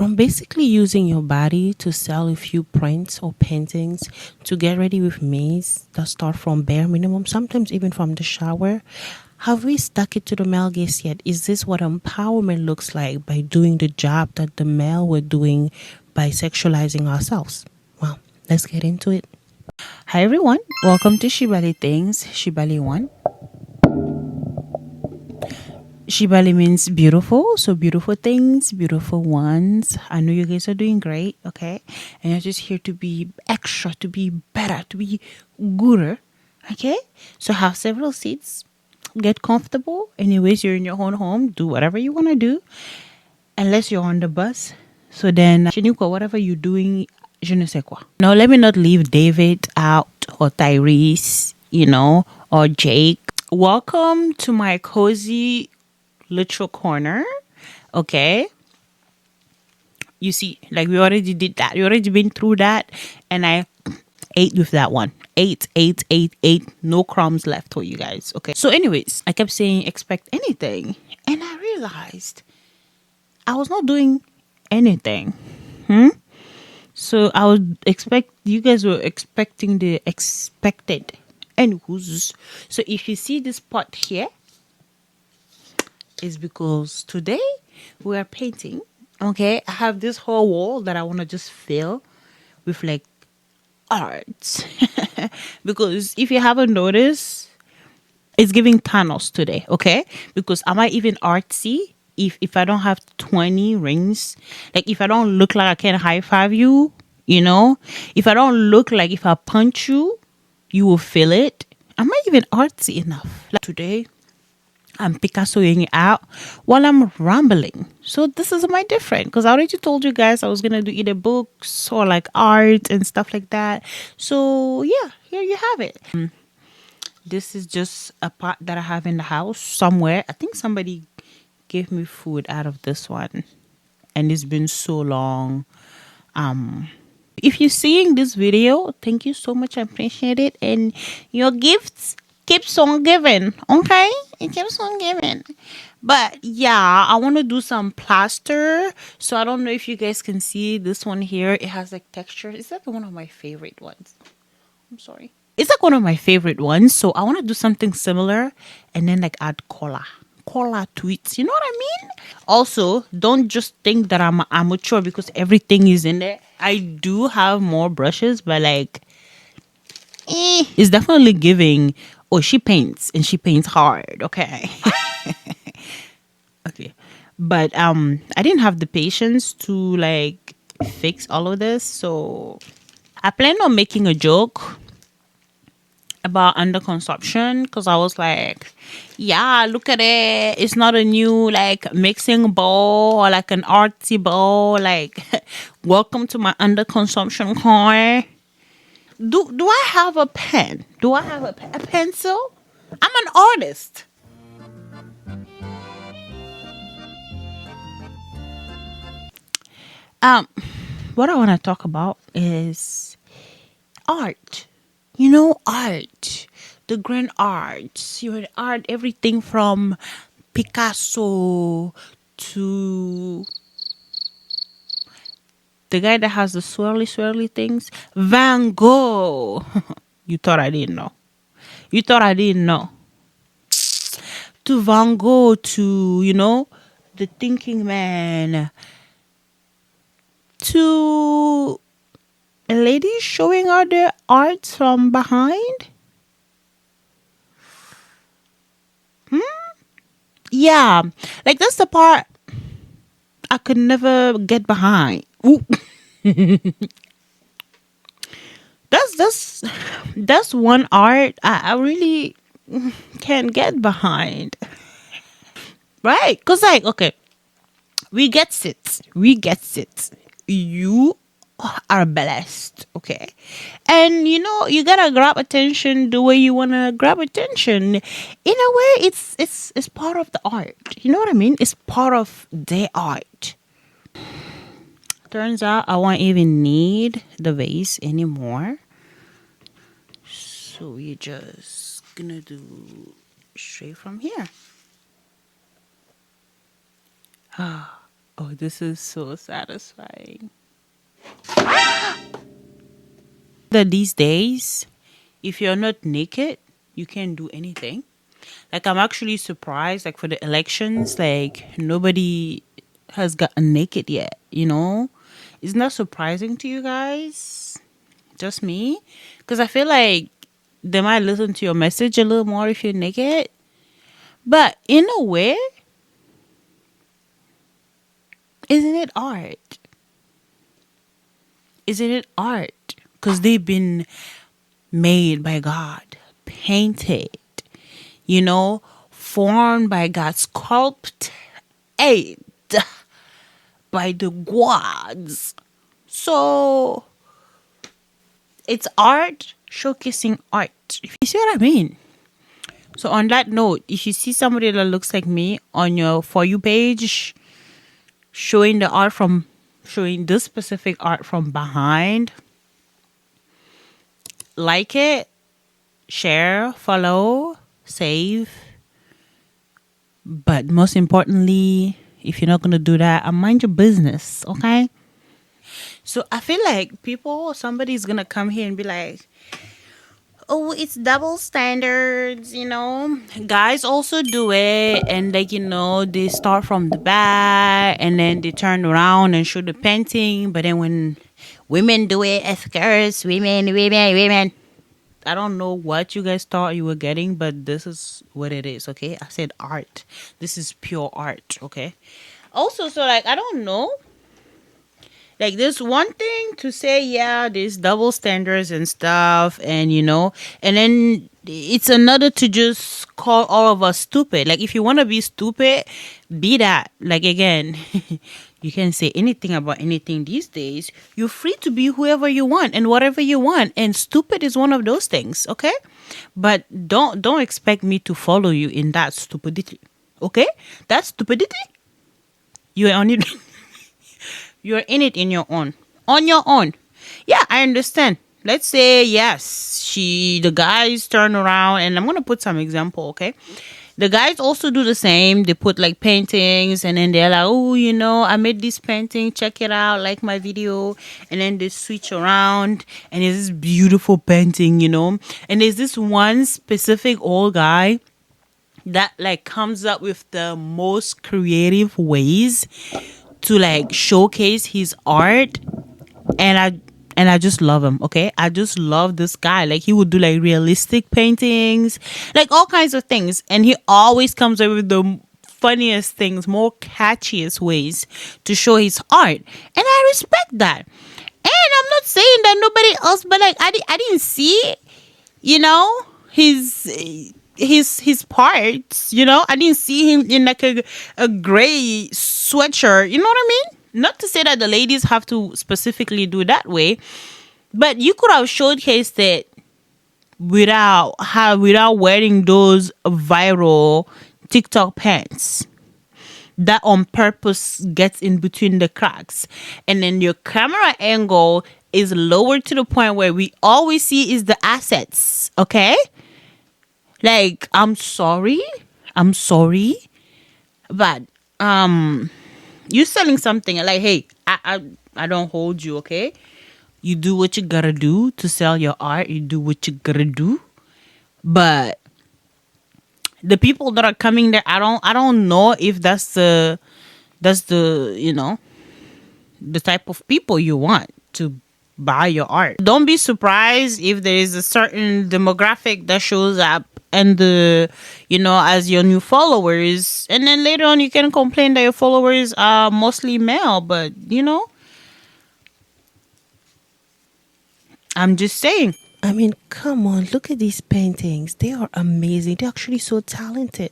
From basically using your body to sell a few prints or paintings to get ready with me's that start from bare minimum, sometimes even from the shower. Have we stuck it to the male gaze yet? Is this what empowerment looks like by doing the job that the male were doing by sexualizing ourselves? Well, let's get into it. Hi everyone, welcome to Shiibaley Things, Shiibaley 1. Shiibaley means beautiful, so beautiful things, beautiful ones. I know you guys are doing great, okay? And you're just here to be extra, to be better, to be gooder, okay? So have several seats, get comfortable. Anyways, you're in your own home, do whatever you want to do, unless you're on the bus. So then, whatever you're doing, je ne sais quoi. Now, let me not leave David out or Tyrese, or Jake. Welcome to my cozy literal corner. Okay. You see, like we already did that. We already been through that. And I ate with that one. Ate. No crumbs left for you guys. Okay. So, anyways, I kept saying expect anything. And I realized I was not doing anything. So I would expect you guys were expecting the expected. Anywho's, so if you see this pot here, is because today we are painting. Okay, I have this whole wall that I want to just fill with like art. Because if you haven't noticed, it's giving Thanos today. Okay, because am I even artsy? If I don't have 20 rings, like if I don't look like I can high five you, if I don't look like if I punch you, you will feel it. Am I even artsy enough? Like today, I'm Picassoing it out while I'm rambling. So this is my different because I already told you guys I was gonna do either books or like art and stuff like that. So yeah, here you have it. This is just a pot that I have in the house somewhere. I think somebody gave me food out of this one, and it's been so long. If you're seeing this video, thank you so much. I appreciate it. And your gifts keeps on giving. Okay? It keeps on giving. But yeah, I want to do some plaster. So I don't know if you guys can see this one here. It has like texture. It's like one of my favorite ones. I'm sorry. It's like one of my favorite ones. So I want to do something similar and then like add color to it. You know what I mean? Also, don't just think that I'm an amateur because everything is in there. I do have more brushes, but like, it's definitely giving. Oh, she paints and she paints hard. Okay. Okay. But I didn't have the patience to like fix all of this. So I plan on making a joke about under consumption because I was like, yeah, look at it. It's not a new like mixing bowl or like an artsy bowl. Like, welcome to my under consumption car. Do I have a pen? Do I have a pencil? I'm an artist. What I want to talk about is art. Art. The grand arts. Art, everything from Picasso to the guy that has the swirly things. Van Gogh. You thought I didn't know. You thought I didn't know. To Van Gogh, to, the thinking man. To a lady showing her their art from behind. Yeah, like that's the part I could never get behind. Ooh. that's one art I really can't get behind. Right? Because like, okay, we get it. You are blessed, okay? And you gotta grab attention the way you wanna grab attention. In a way, it's part of the art. You know what I mean? It's part of the art. Turns out I won't even need the vase anymore. So we're just gonna do straight from here. Oh, this is so satisfying. That these days, if you're not naked, you can't do anything. Like, I'm actually surprised, like, for the elections, like, nobody has gotten naked yet, you know? Isn't that surprising to you guys? Just me? Because I feel like they might listen to your message a little more if you're naked. But in a way, isn't it art? Isn't it art? Because they've been made by God, painted, you know, formed by God, sculpted by the gods. So it's art showcasing art. If you see what I mean. So on that note, if you see somebody that looks like me on your For You page showing this specific art from behind, like it, share, follow, save. But most importantly, if you're not gonna do that, mind your business, okay? So I feel like somebody's gonna come here and be like, oh, it's double standards, you know. Guys also do it, and like, you know, they start from the back and then they turn around and show the painting. But then when women do it, of course, women. I don't know what you guys thought you were getting, but this is what it is, okay? I said art. This is pure art, okay? Also, so like, I don't know. Like, there's one thing to say, yeah, there's double standards and stuff, and you know, and then it's another to just call all of us stupid. Like, if you want to be stupid, be that. Like, again, you can say anything about anything these days. You're free to be whoever you want and whatever you want, and stupid is one of those things, okay? But don't expect me to follow you in that stupidity, okay? That stupidity, you're on it. You're in it in your own. On your own. Yeah, I understand. Let's say, yes, the guys turn around, and I'm going to put some example, okay? The guys also do the same. They put like paintings, and then they're like, oh, you know, I made this painting. Check it out. Like my video. And then they switch around, and there's this beautiful painting, you know? And there's this one specific old guy that like comes up with the most creative ways to like showcase his art, and I just love him, okay? I just love this guy. Like, he would do like realistic paintings, like all kinds of things, and he always comes up with the funniest things, more catchiest ways to show his art, and I respect that. And I'm not saying that nobody else, but like I didn't see, you know, his parts, you know. I didn't see him in like a gray sweatshirt, you know what I mean? Not to say that the ladies have to specifically do that way, but you could have showcased it without wearing those viral TikTok pants that on purpose gets in between the cracks, and then your camera angle is lowered to the point where we always see is the assets, okay? Like, I'm sorry, but you selling something like, hey, I don't hold you, okay? You do what you gotta do to sell your art. You do what you gotta do, but the people that are coming there, I don't know if that's the you know, the type of people you want to buy your art. Don't be surprised if there is a certain demographic that shows up and you know, as your new followers, and then later on you can complain that your followers are mostly male. But you know, I'm just saying. I mean, come on, look at these paintings. They are amazing. They're actually so talented.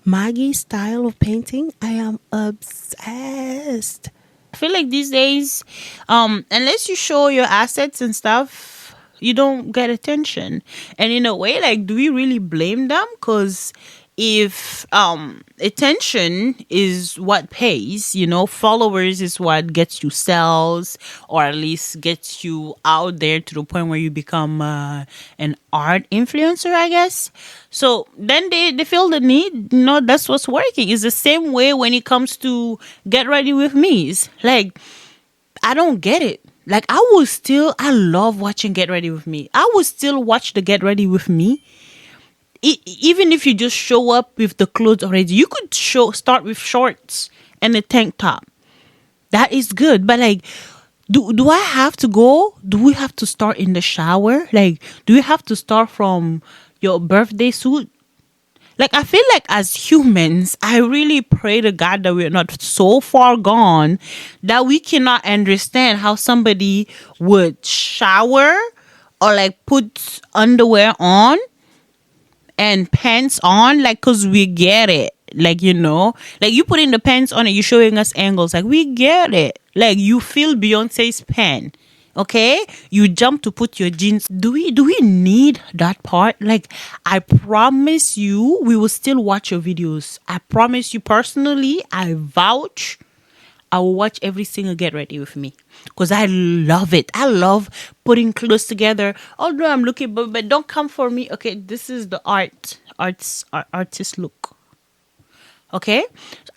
Maggie's style of painting, I am obsessed. I feel like these days, unless you show your assets and stuff, you don't get attention. And in a way, like, do we really blame them? Because if attention is what pays, followers is what gets you sales, or at least gets you out there to the point where you become an art influencer, I guess. So then they feel the need, that's what's working. It's the same way when it comes to Get Ready With Me's. Like, I don't get it. Like, I love watching Get Ready With Me. I will still watch the Get Ready With Me. Even if you just show up with the clothes already, you could start with shorts and a tank top. That is good. But like, do I have to go? Do we have to start in the shower? Like, do we have to start from your birthday suit? Like, I feel like as humans, I really pray to God that we're not so far gone that we cannot understand how somebody would shower or like put underwear on and pants on, like, because we get it. Like, like you putting the pants on and you're showing us angles. Like, we get it. Like, you feel Beyonce's pen. Okay, you jump to put your jeans. Do we need that part? Like, I promise you, we will still watch your videos. I promise you personally, I vouch, I will watch every single Get Ready With Me because I love it. I love putting clothes together. Although I'm looking, but don't come for me. Okay, this is the artist look. Okay,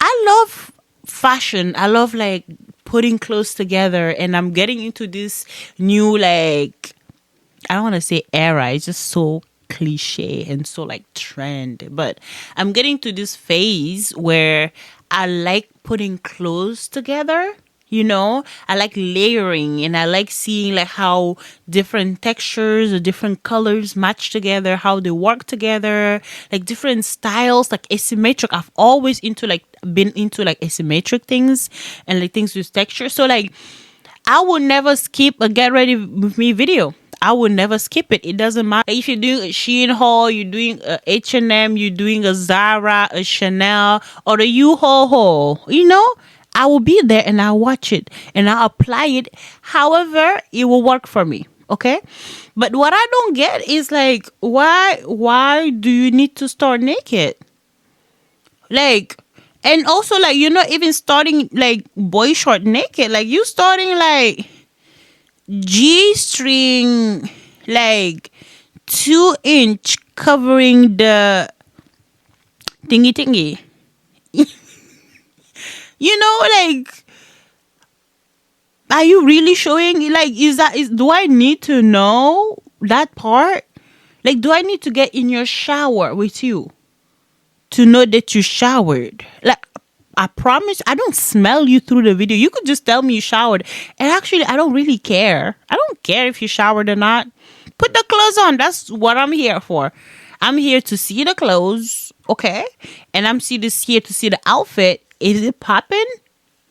I love fashion. I love like putting clothes together, and I'm getting into this new, like, I don't want to say era. It's just so cliche and so like trend, but I'm getting to this phase where I like putting clothes together. I like layering, and I like seeing like how different textures or different colors match together, how they work together, like different styles, like asymmetric. I've always been into like asymmetric things and like things with texture. So like, I will never skip a Get Ready With Me video. I will never skip it. It doesn't matter if you're doing a Shein haul, you're doing a H&M, you're doing a Zara, a Chanel, or a U-Haul haul. I will be there and I'll watch it and I'll apply it. However, it will work for me. Okay. But what I don't get is like, why do you need to start naked? Like, and also like, you're not even starting like boy short naked. Like, you starting like G-string, like 2-inch covering the thingy. Like, are you really showing, like, do I need to know that part? Like, do I need to get in your shower with you to know that you showered? Like, I promise I don't smell you through the video. You could just tell me you showered. And actually, I don't really care. I don't care if you showered or not. Put the clothes on. That's what I'm here for. I'm here to see the clothes, okay? And I'm here to see the outfit. Is it popping?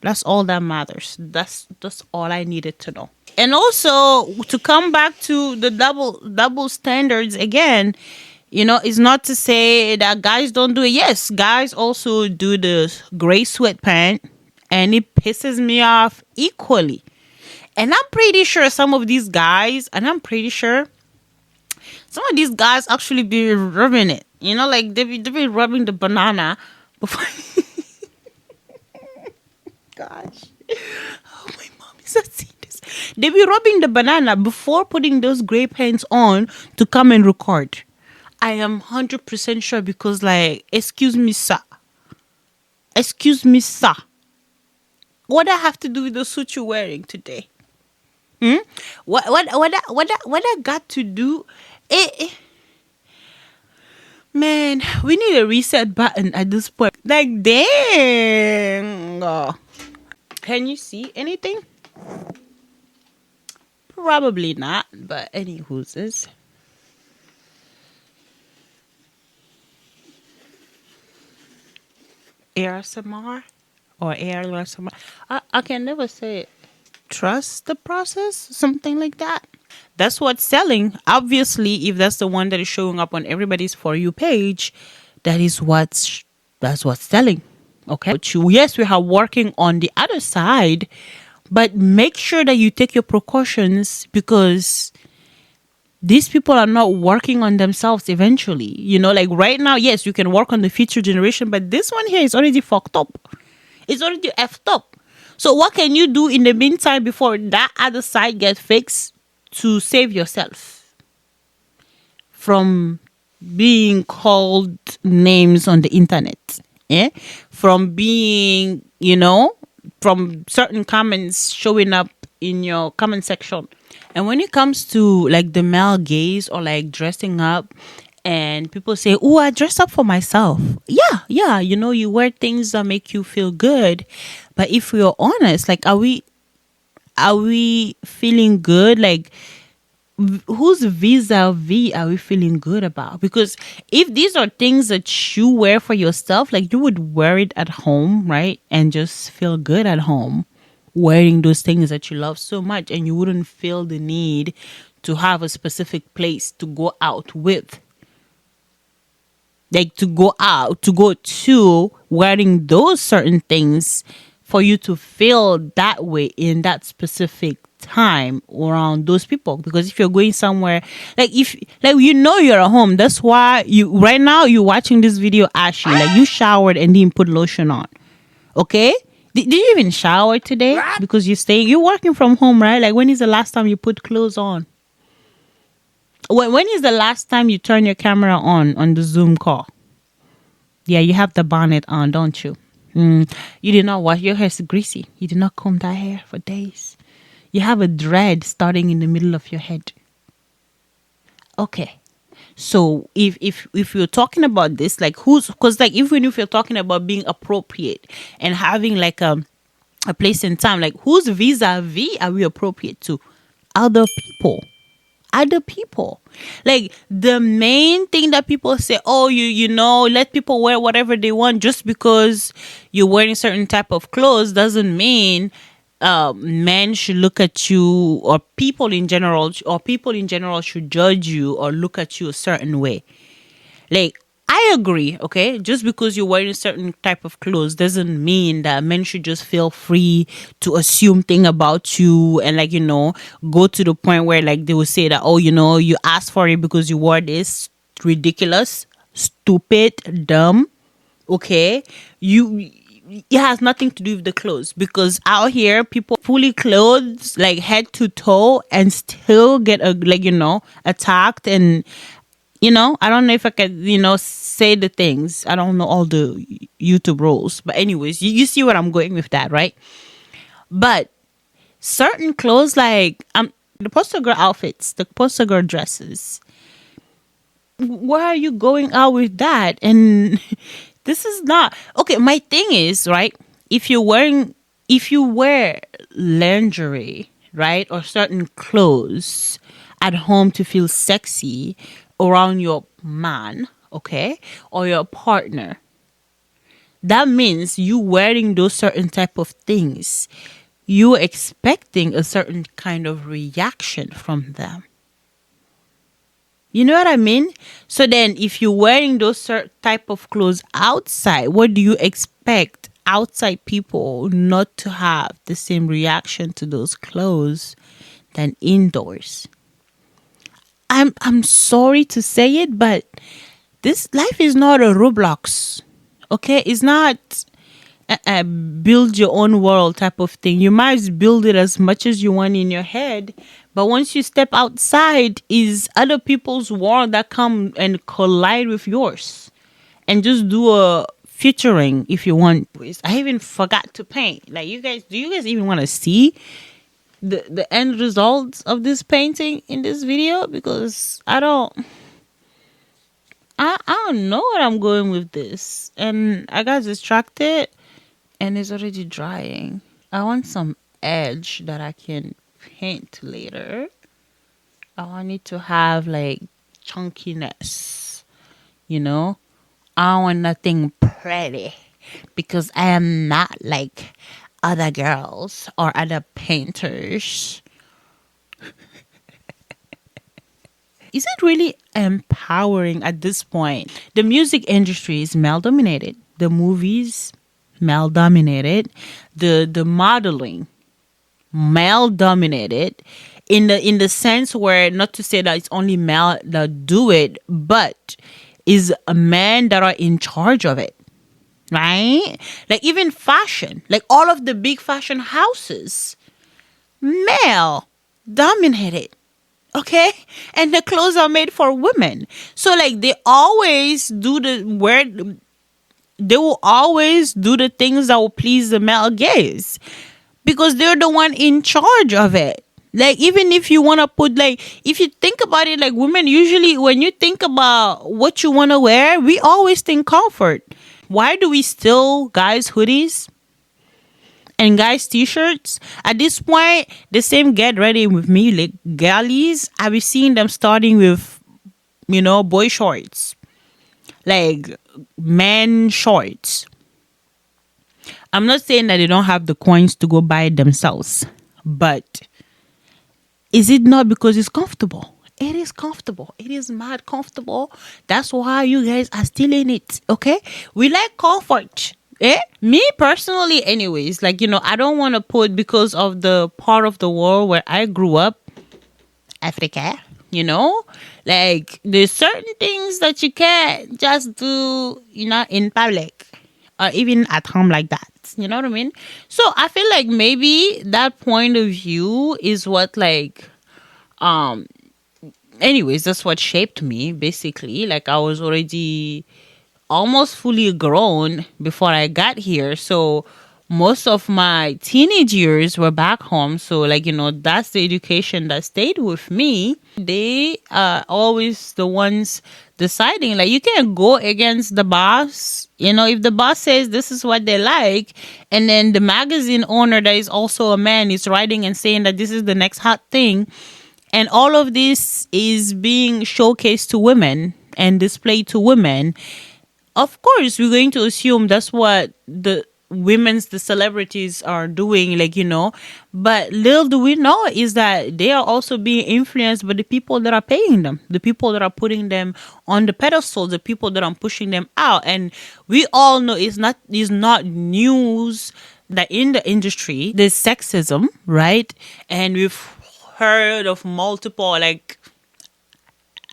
That's all that matters. That's all I needed to know. And also, to come back to the double standards again, it's not to say that guys don't do it. Yes, guys also do the gray sweatpant, and it pisses me off equally. And I'm pretty sure some of these guys actually be rubbing it. Like they be rubbing the banana before. Gosh. Oh, my mom is not seeing this. They be rubbing the banana before putting those gray pants on to come and record. I am 100% sure because, like, excuse me, sir. What I have to do with the suit you're wearing today? What I got to do? Man, we need a reset button at this point. Like, dang. Oh. Can you see anything? Probably not, but anywho's is. ASMR or ASMR. I can never say it. Trust the process, something like that. That's what's selling. Obviously, if that's the one that is showing up on everybody's For You page, that's what's selling. Okay. Yes, we are working on the other side, but make sure that you take your precautions because these people are not working on themselves eventually. Like right now, yes, you can work on the future generation, but this one here is already fucked up. It's already effed up. So what can you do in the meantime before that other side gets fixed to save yourself from being called names on the internet? Yeah? From being, from certain comments showing up in your comment section. And when it comes to like the male gaze or like dressing up, and people say, "Oh, I dress up for myself." Yeah, you wear things that make you feel good. But if we're honest, like, are we feeling good? Like, whose vis-a-vis are we feeling good about? Because if these are things that you wear for yourself, like, you would wear it at home, right? And just feel good at home wearing those things that you love so much, and you wouldn't feel the need to have a specific place to go out with. Like, to go out, to go to wearing those certain things for you to feel that way in that specific time around those people. Because if you're going somewhere, like, if like, you're at home, that's why you right now you're watching this video ashy, like you showered and didn't put lotion on. Okay, did you even shower today? Because you're working from home, right? Like, when is the last time you put clothes on? When is the last time you turn your camera on the Zoom call? Yeah, you have the bonnet on, don't you? You did not wash your hair. Is greasy. You did not comb that hair for days. You have a dread starting in the middle of your head. Okay, so if you're talking about this, like, because like, even if you're talking about being appropriate and having like a place and time, like, whose vis-a-vis are we appropriate to? Other people. Like, the main thing that people say, oh, let people wear whatever they want. Just because you're wearing certain type of clothes doesn't mean men should look at you, or people in general should judge you or look at you a certain way. Like, I agree, okay? Just because you're wearing a certain type of clothes doesn't mean that men should just feel free to assume things about you, and, like, go to the point where, like, they will say that, oh, you asked for it because you wore this. Ridiculous, stupid, dumb. Okay? It has nothing to do with the clothes, because out here people fully clothed, like, head to toe, and still get attacked. And I don't know if I can, say the things. I don't know all the YouTube rules. But anyways, you see where I'm going with that, right? But certain clothes, like, the poster girl outfits, the poster girl dresses, where are you going out with that? And this is not... Okay, my thing is, right, if you wear lingerie, right, or certain clothes at home to feel sexy around your man, okay, or your partner, that means you wearing those certain type of things, you expecting a certain kind of reaction from them. You know what I mean? So then, if you're wearing those certain type of clothes outside, what do you expect outside people not to have the same reaction to those clothes than indoors? I'm sorry to say it, but this life is not a Roblox. Okay, it's not a build your own world type of thing. You might build it as much as you want in your head, but once you step outside, is other people's world that come and collide with yours, and just do a featuring if you want. I even forgot to paint. Like, do you guys even want to see the end results of this painting in this video? Because I don't know where I'm going with this, and I got distracted, and it's already drying. I want some edge that I can paint later. I want it to have, like, chunkiness, I want nothing pretty, because I am not like other girls or other painters. Is it really empowering at this point? The music industry is male dominated. The movies, male dominated. The modeling, male dominated. in the sense where, not to say that it's only male that do it, but is a man that are in charge of it, right? Like even fashion, like all of the big fashion houses, male dominated. Okay, and the clothes are made for women, so like they always do the where they will always do the things that will please the male gaze because they're the one in charge of it. Like even if you want to put, like, if you think about it, like women usually, when you think about what you want to wear, we always think comfort. Why do we steal guys hoodies and guys t-shirts? At this point, the same get ready with me, like galleys, I be seeing them starting with, boy shorts, like men shorts. I'm not saying that they don't have the coins to go buy it themselves, but is it not because it's comfortable? It is comfortable. It is mad comfortable. That's why you guys are still in it. Okay, we like comfort. Me personally, anyways, like, I don't want to put, because of the part of the world where I grew up, Africa, like there's certain things that you can't just do, in public or even at home like that. You know what I mean? So I feel like maybe that point of view is what, like, anyways, that's what shaped me, basically. Like I was already almost fully grown before I got here. So most of my teenage years were back home. So, like, that's the education that stayed with me. They are always the ones deciding. Like, you can't go against the boss. If the boss says this is what they like, and then the magazine owner that is also a man is writing and saying that this is the next hot thing, and all of this is being showcased to women and displayed to women, of course, we're going to assume that's what the celebrities are doing, like, but little do we know is that they are also being influenced by the people that are paying them, the people that are putting them on the pedestal, the people that are pushing them out. And we all know it's not news that in the industry there's sexism, right? And we've heard of multiple, like,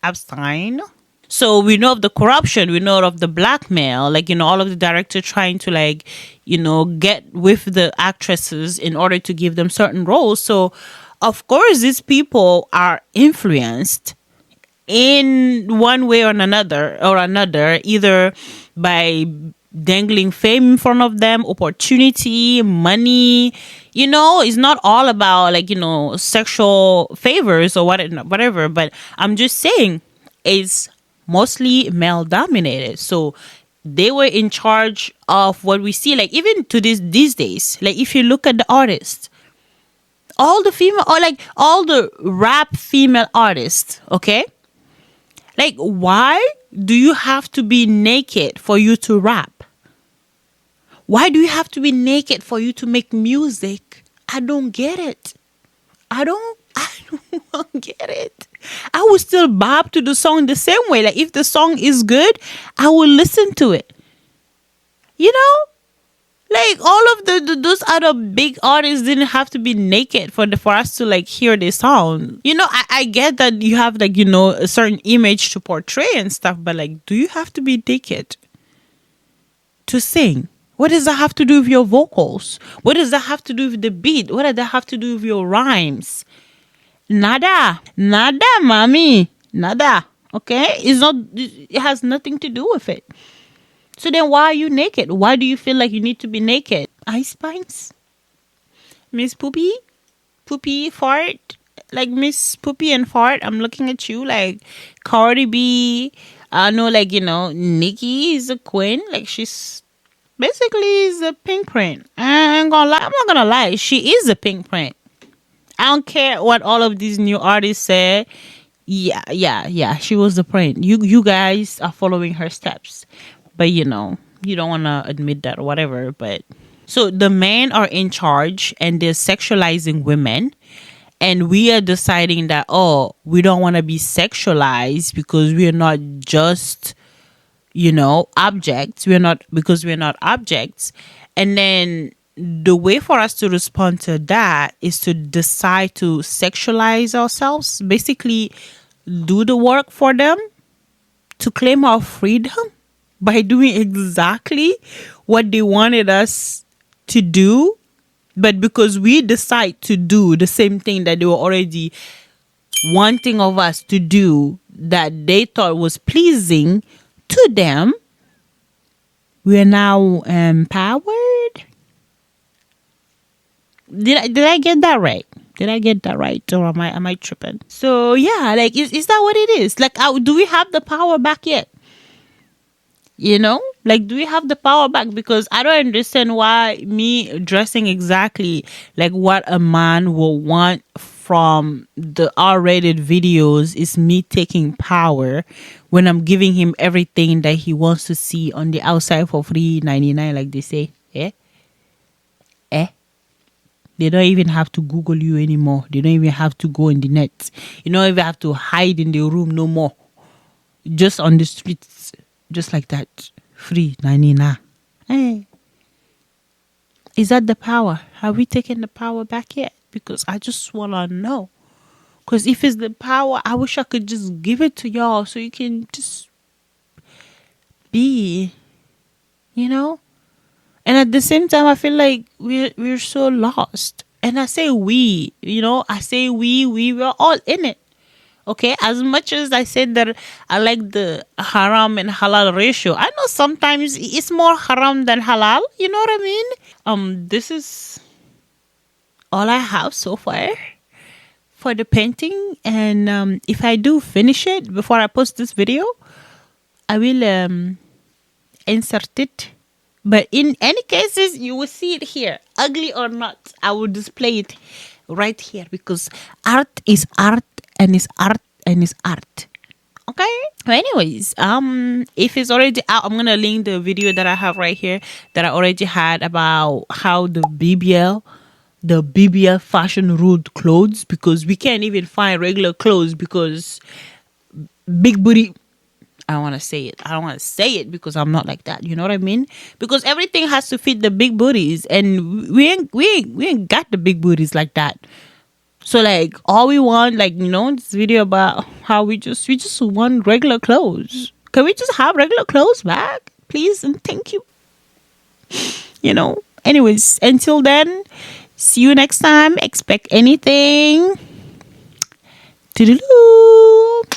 Epstein. So we know of the corruption, we know of the blackmail, like, all of the directors trying to, like, get with the actresses in order to give them certain roles. So, of course, these people are influenced in one way or another, either by dangling fame in front of them, opportunity, money. It's not all about, like, sexual favors or whatever. But I'm just saying, it's mostly male dominated. So they were in charge of what we see. Like, even to these days, like, if you look at the artists, all the female, or like all the rap female artists, okay, like, why do you have to be naked for you to rap? Why do you have to be naked for you to make music? I don't get it. I don't get it. I will still bob to the song the same way. Like, if the song is good, I will listen to it. Like, all of those other big artists didn't have to be naked for us to, like, hear their sound. I get that you have, like, a certain image to portray and stuff, but, like, do you have to be naked to sing? What does that have to do with your vocals? What does that have to do with the beat? What does that have to do with your rhymes? Nada, mommy, nada. Okay, it has nothing to do with it. So then, why are you naked? Why do you feel like you need to be naked? Ice Pines, Miss Poopy, Fart, like Miss Poopy and Fart. I'm looking at you, like Cardi B. I know, like, Nicki is a queen. Like, she's basically is a pink print. I'm not gonna lie. She is a pink print. I don't care what all of these new artists say. Yeah. She was the print. You guys are following her steps, but you don't want to admit that or whatever. But so the men are in charge and they're sexualizing women, and we are deciding that, we don't want to be sexualized because we're not just objects. We're not objects, and then the way for us to respond to that is to decide to sexualize ourselves, basically do the work for them to claim our freedom by doing exactly what they wanted us to do. But because we decide to do the same thing that they were already wanting of us to do, that they thought was pleasing to them, we are now empowered. Did I get that right? Did I get that right, or am I tripping? So yeah, like is that what it is? Like, do we have the power back yet? You know, like, do we have the power back? Because I don't understand why me dressing exactly like what a man will want from the R-rated videos is me taking power when I'm giving him everything that he wants to see on the outside for free 99, like they say. They don't even have to Google you anymore. They don't even have to go in the net. You don't even have to hide in the room no more. Just on the streets, just like that. Free 99. Hey. Is that the power? Have we taken the power back yet? Because I just want to know. Because if it's the power, I wish I could just give it to y'all so you can just be, you know? And at the same time, I feel like we're so lost. And I say we, I say we're all in it. Okay, as much as I said that I like the haram and halal ratio, I know sometimes it's more haram than halal. You know what I mean? This is all I have so far for the painting. And if I do finish it before I post this video, I will insert it. But in any cases, you will see it here. Ugly or not, I will display it right here because art is art and is art and is art. Okay? But anyways, if it's already out, I'm gonna link the video that I have right here that I already had about how the BBL fashion ruled clothes, because we can't even find regular clothes because big booty. I don't want to say it. I don't want to say it because I'm not like that. You know what I mean? Because everything has to fit the big booties, and we ain't got the big booties like that. So like all we want, like, this video about how we just want regular clothes. Can we just have regular clothes back, please? And thank you. Anyways, until then, see you next time. Expect anything. Toodaloo.